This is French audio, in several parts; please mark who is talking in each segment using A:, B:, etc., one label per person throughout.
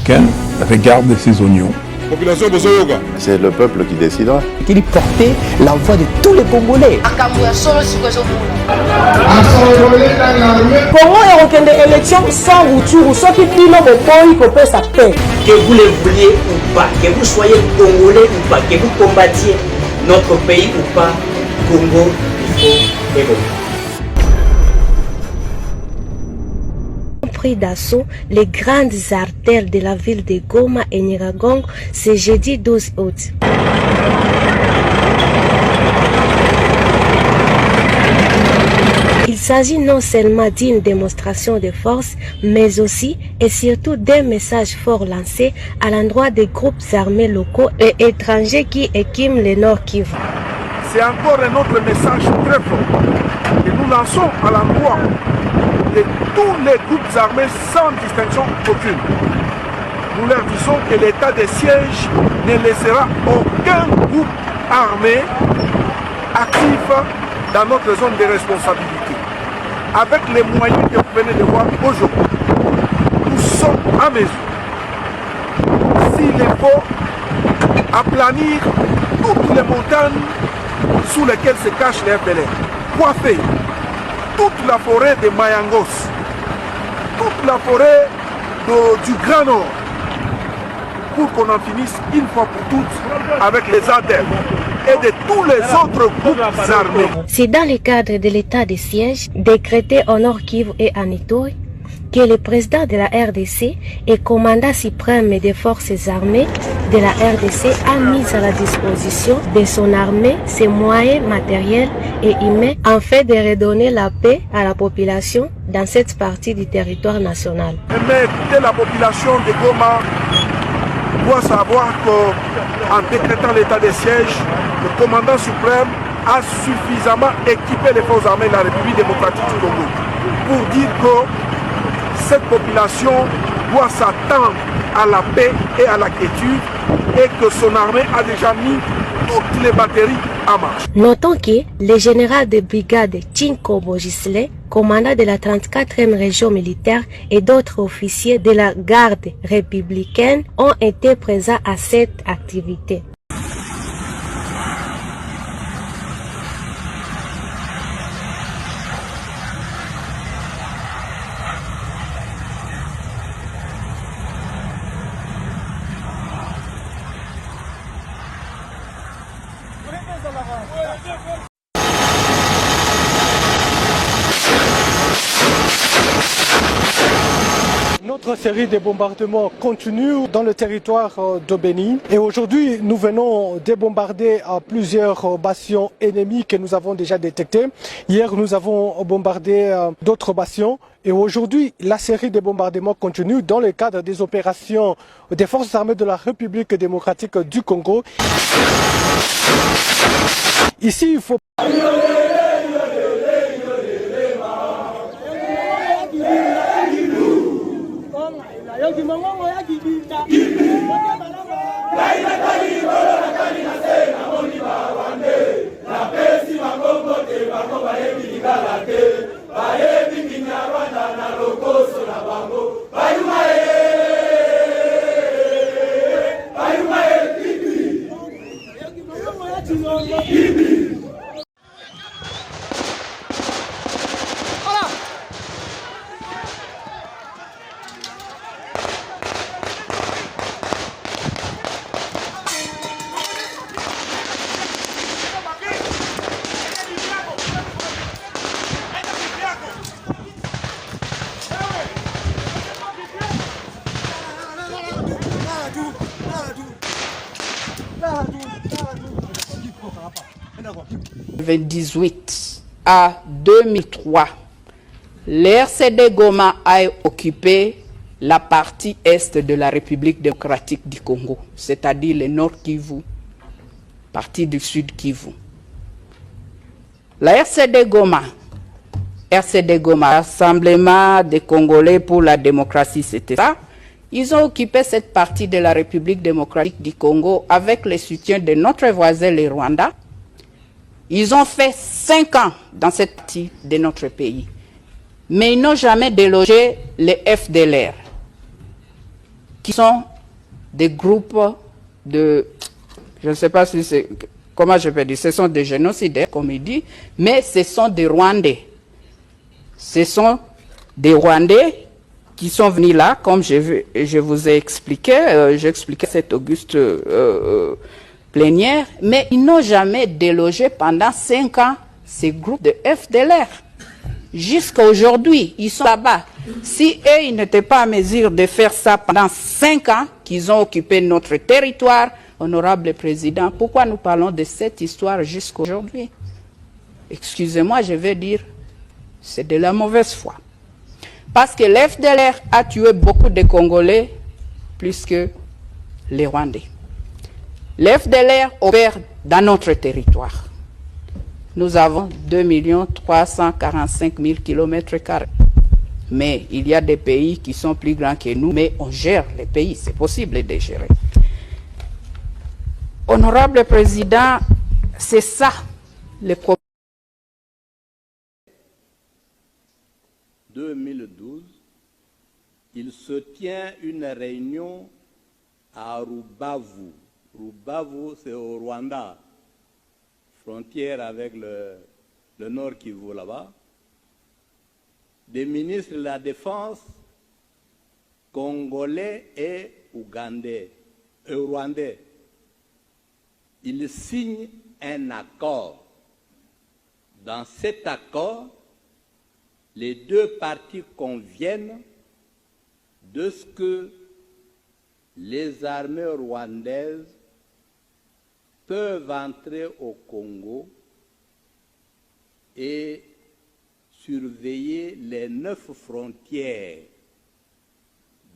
A: républicain regarde ses oignons.
B: C'est le peuple qui décidera.
C: Il portait la voix de tous les Congolais.
D: Congo est une élection sans rupture, sauf qu'il dit non, il peut sa paix.
E: Que vous le vouliez ou pas, que vous soyez congolais ou pas, que vous combattiez notre pays ou pas, Congo, il faut évoluer.
F: Pris d'assaut les grandes artères de la ville de Goma et Nyiragongo ce jeudi 12 août. Il s'agit non seulement d'une démonstration de force, mais aussi et surtout d'un message fort lancé à l'endroit des groupes armés locaux et étrangers qui équiment le Nord Kivu.
G: C'est encore un autre message très fort que nous lançons à l'endroit de tous les groupes armés sans distinction aucune. Nous leur disons que l'état de siège ne laissera aucun groupe armé actif dans notre zone de responsabilité. Avec les moyens que vous venez de voir aujourd'hui, nous sommes à mesure, s'il est faut, aplanir toutes les montagnes sous lesquelles se cachent les FDLR, coiffer toute la forêt de Mayangos, toute la forêt du Grand Nord, pour qu'on en finisse une fois pour toutes avec les ADER et de tous les autres groupes armés.
F: C'est dans le cadre de l'état de siège décrété au Nord Kivu et à Ituri que le président de la RDC et commandant suprême des forces armées de la RDC a mis à la disposition de son armée ses moyens matériels et humains en fait de redonner la paix à la population dans cette partie du territoire national.
G: Mais la population de Goma doit savoir qu'en décrétant l'état de siège, le commandant suprême a suffisamment équipé les forces armées de la République démocratique du Congo pour dire que cette population doit s'attendre à la paix et à la quiétude et que son armée a déjà mis toutes les batteries en marche.
F: Notons que le général de brigade Chinkobo Gisle, commandant de la 34e région militaire et d'autres officiers de la garde républicaine ont été présents à cette activité.
H: Notre série de bombardements continue dans le territoire de Beni et aujourd'hui nous venons de bombarder plusieurs bastions ennemis que nous avons déjà détectés. Hier nous avons bombardé d'autres bastions et aujourd'hui la série de bombardements continue dans le cadre des opérations des forces armées de la République démocratique du Congo. Ici il faut...
I: De 1998 à 2003, l'RCD Goma a occupé la partie est de la République démocratique du Congo, c'est-à-dire le Nord Kivu, partie du Sud Kivu. La RCD Goma, Rassemblement des Congolais pour la démocratie, c'était ça. Ils ont occupé cette partie de la République démocratique du Congo avec le soutien de notre voisin, le Rwanda. Ils ont fait 5 ans dans cette partie de notre pays. Mais ils n'ont jamais délogé les FDLR. qui sont des groupes de, je ne sais pas si c'est, comment je peux dire, ce sont des génocidaires, comme il dit, mais ce sont des Rwandais. Ce sont des Rwandais qui sont venus là, comme je vous ai expliqué, j'expliquais cette auguste plénière, mais ils n'ont jamais délogé pendant 5 ans ces groupes de FDLR. Jusqu'à aujourd'hui, ils sont là-bas. Si eux, ils n'étaient pas en mesure de faire ça pendant 5 ans, qu'ils ont occupé notre territoire, honorable président, pourquoi nous parlons de cette histoire jusqu'à aujourd'hui? Excusez-moi, je vais dire, c'est de la mauvaise foi. Parce que l'FDLR a tué beaucoup de Congolais, plus que les Rwandais. L'FDLR opère dans notre territoire. Nous avons 2 345 000 km². Mais il y a des pays qui sont plus grands que nous, mais on gère les pays, c'est possible de gérer. Honorable Président, c'est ça le problème.
J: 2012, il se tient une réunion à Rubavu. Rubavu, c'est au Rwanda, frontière avec le Nord Kivu là-bas. Des ministres de la Défense congolais et rwandais. Ils signent un accord. Dans cet accord, les deux parties conviennent de ce que les armées rwandaises peuvent entrer au Congo et surveiller les 9 frontières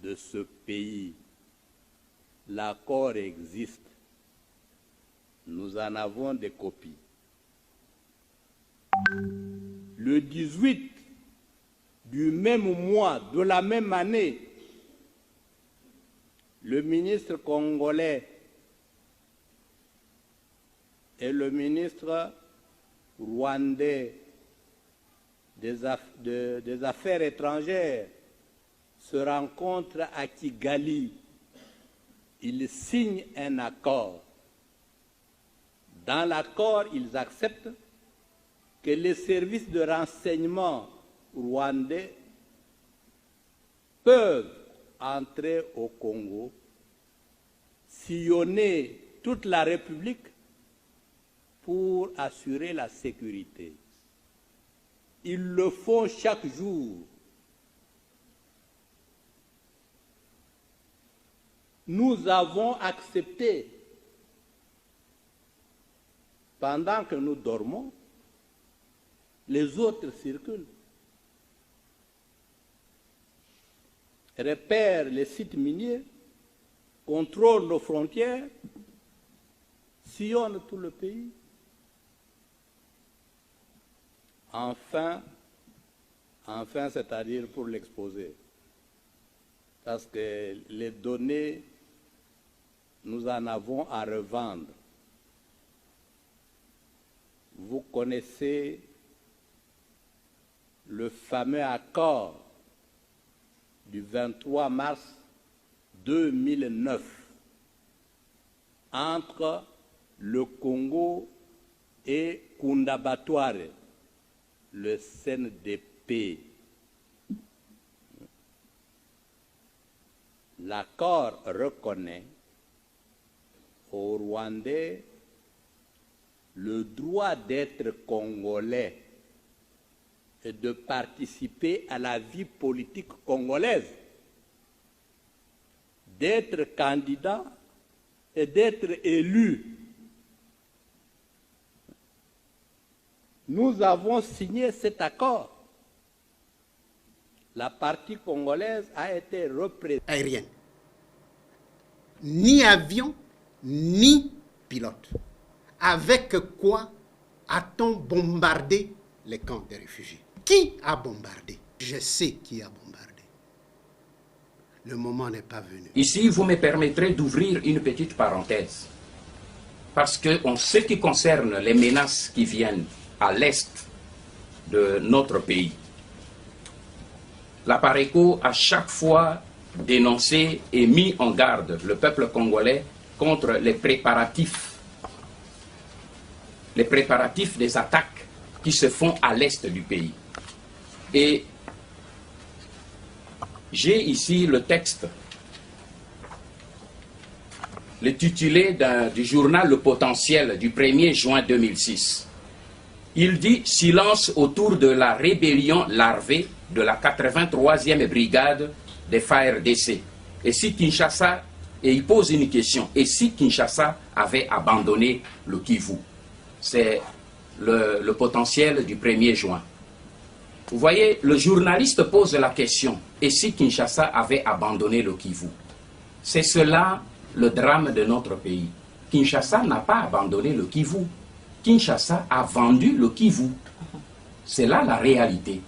J: de ce pays. L'accord existe. Nous en avons des copies. Le 18 du même mois, de la même année, le ministre congolais et le ministre rwandais des Affaires étrangères se rencontrent à Kigali. Ils signent un accord. Dans l'accord, ils acceptent que les services de renseignement rwandais peuvent entrer au Congo, sillonner toute la République pour assurer la sécurité. Ils le font chaque jour. Nous avons accepté, pendant que nous dormons, les autres circulent, repèrent les sites miniers, contrôlent nos frontières, sillonnent tout le pays. Enfin, c'est-à-dire pour l'exposer, parce que les données, nous en avons à revendre. Vous connaissez le fameux accord du 23 mars 2009 entre le Congo et Kundabatware, le CNDP. L'accord reconnaît aux Rwandais le droit d'être congolais et de participer à la vie politique congolaise, d'être candidat et d'être élu. Nous avons signé cet accord. La partie congolaise a été représentée.
K: Aérien. Ni avion, ni pilote. Avec quoi a-t-on bombardé les camps des réfugiés? Qui a bombardé? Je sais qui a bombardé. Le moment n'est pas venu.
L: Ici, vous me permettrez d'ouvrir une petite parenthèse. Parce qu'en ce qui concerne les menaces qui viennent à l'est de notre pays, la Pareco a chaque fois dénoncé et mis en garde le peuple congolais contre les préparatifs des attaques qui se font à l'est du pays. Et j'ai ici le texte, l'intitulé du journal Le Potentiel du 1er juin 2006. Il dit « Silence autour de la rébellion larvée de la 83e brigade des FARDC. » Et si Kinshasa, et il pose une question, et si Kinshasa avait abandonné le Kivu? C'est le potentiel du 1er juin. Vous voyez, le journaliste pose la question, et si Kinshasa avait abandonné le Kivu? C'est cela le drame de notre pays. Kinshasa n'a pas abandonné le Kivu. Kinshasa a vendu le Kivu. C'est là la réalité.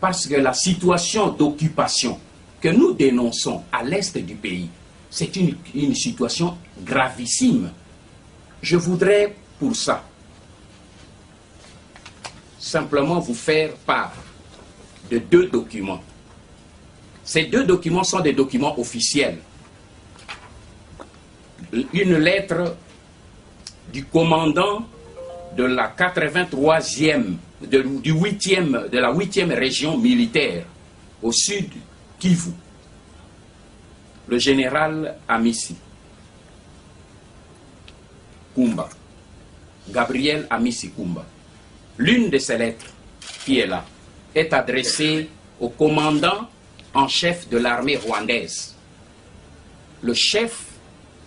L: Parce que la situation d'occupation que nous dénonçons à l'est du pays, c'est une situation gravissime. Je voudrais pour ça simplement vous faire part de 2 documents. Ces 2 documents sont des documents officiels. Une lettre du commandant de la 83e, de la 8e région militaire au sud Kivu, le général Amissi Kumba, Gabriel Amissi Kumba. L'une de ces lettres qui est là est adressée au commandant en chef de l'armée rwandaise, le chef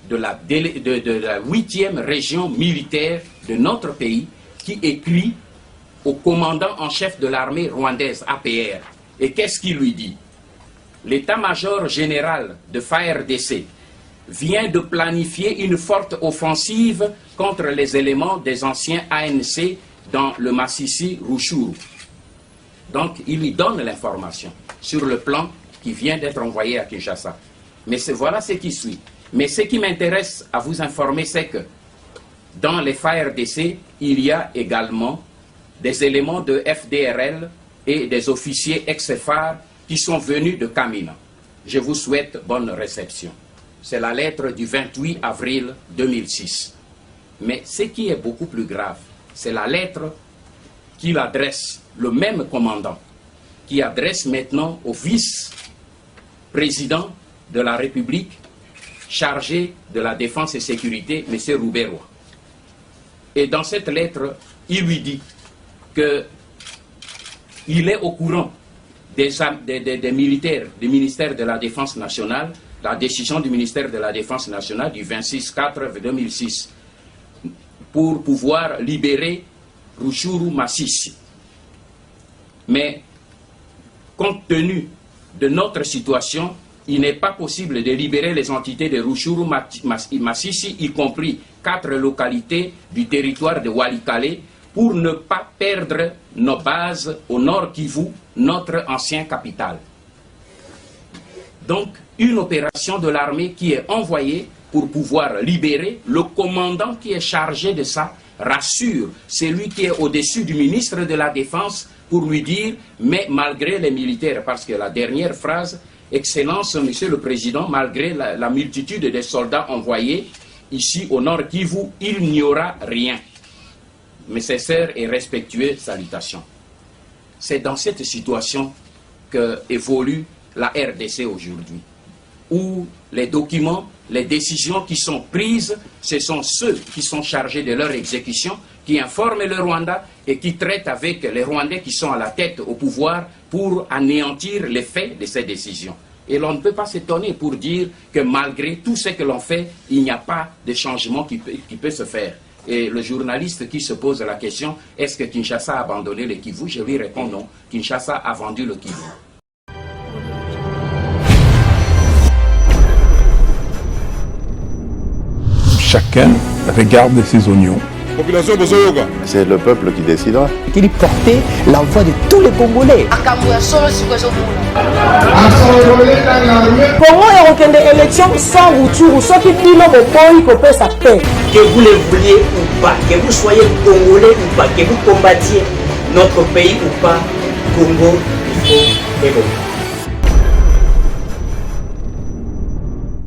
L: de la 8e région militaire de notre pays, qui écrit au commandant en chef de l'armée rwandaise, APR. Et qu'est-ce qu'il lui dit? L'état-major général de FARDC vient de planifier une forte offensive contre les éléments des anciens ANC dans le Masisi Ruchuru. Donc, il lui donne l'information sur le plan qui vient d'être envoyé à Kinshasa. Mais voilà ce qui suit. Mais ce qui m'intéresse à vous informer, c'est que dans les FARDC, il y a également des éléments de FDRL et des officiers ex-FAR qui sont venus de Kamina. Je vous souhaite bonne réception. C'est la lettre du 28 avril 2006. Mais ce qui est beaucoup plus grave, c'est la lettre qu'il adresse, le même commandant, qui adresse maintenant au vice-président de la République chargé de la défense et sécurité, M. Rouberoy. Et dans cette lettre, il lui dit qu'il est au courant des militaires du ministère de la Défense nationale, la décision du ministère de la Défense nationale du 26/4/2006 pour pouvoir libérer Ruchuru Masisi. Mais compte tenu de notre situation, il n'est pas possible de libérer les entités de Ruchuru Masisi, y compris 4 localités du territoire de Walikale, pour ne pas perdre nos bases au nord Kivu, notre ancien capital. Donc, une opération de l'armée qui est envoyée pour pouvoir libérer. Le commandant qui est chargé de ça rassure celui qui est au-dessus du ministre de la Défense pour lui dire, mais malgré les militaires, parce que la dernière phrase, Excellence, Monsieur le Président, malgré la multitude de soldats envoyés ici au nord Kivu, il n'y aura rien. Mes sincères et respectueuses salutations. C'est dans cette situation que évolue la RDC aujourd'hui, où les documents, les décisions qui sont prises, ce sont ceux qui sont chargés de leur exécution, qui informent le Rwanda et qui traitent avec les Rwandais qui sont à la tête au pouvoir pour anéantir les faits de ces décisions. Et l'on ne peut pas s'étonner pour dire que malgré tout ce que l'on fait, il n'y a pas de changement qui peut se faire. Et le journaliste qui se pose la question, est-ce que Kinshasa a abandonné le Kivu? Je lui réponds non, Kinshasa a vendu le Kivu.
A: Chacun regarde ses oignons.
B: C'est le peuple qui décidera.
C: Il portait la voix de tous les Congolais.
D: Congo est rekende élection sans rupture, sauf qu'il dit non, il peut sa paix.
E: Que vous le vouliez ou pas, que vous soyez congolais ou pas, que vous combattiez notre pays ou pas, Congo, il faut évoluer.